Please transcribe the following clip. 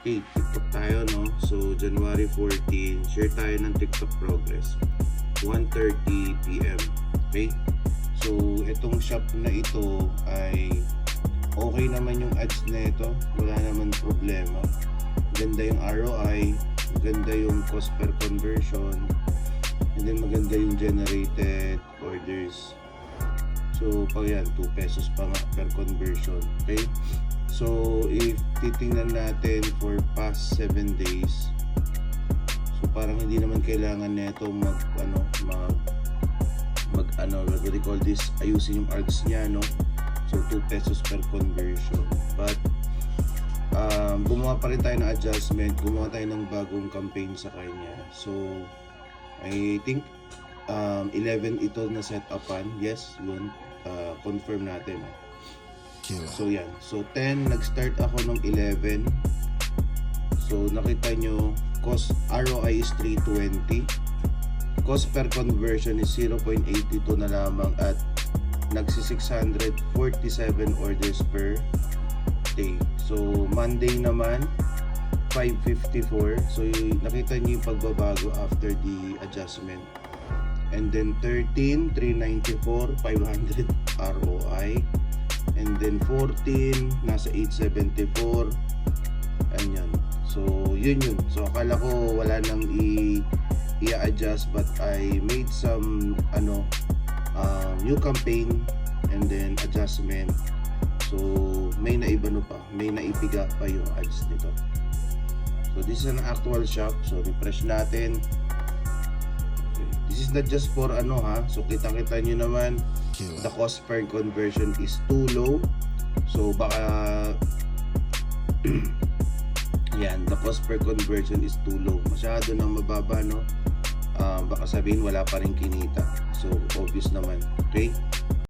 Okay, TikTok tayo, no? So, January 14, share tayo ng TikTok progress. 1:30 PM. Okay? So, itong shop na ito ay okay naman yung ads na ito. Wala naman problema. Maganda yung ROI, maganda yung cost per conversion, and then maganda yung generated orders. So, pag yan, 2 pesos pa nga per conversion. Okay? So, if titingnan natin for past 7 days, so parang hindi naman kailangan nito what do they call this, ayusin yung ads niya, no? So, 2 pesos per conversion. But, gumawa pa rin tayo ng adjustment, gumawa tayo ng bagong campaign sa kanya. So, I think 11 ito na set upan. Yes, yun. Confirm natin. So yan. So 10, nag-start ako ng 11. So nakita nyo, cost ROI is 320. Cost per conversion is 0.82 na lamang at nagsi-647 orders per day. So Monday naman 554. So nakita nyo yung pagbabago after the adjustment. And then 13, 394, 500 ROI. And then 14, nasa 874. Ayan. So, yun. So, akala ko wala nang i-adjust, but I made some new campaign and then adjustment. So, may naibano pa, may naipiga pa yung ads dito. So, this is an actual shop. So, refresh natin. Okay. This is not just for So, kita-kita nyo naman, the cost per conversion is too low. So baka yan, the cost per conversion is too low. Masyado nang mababa, no? Baka sabihin wala pa rin kinita. So obvious naman. Okay?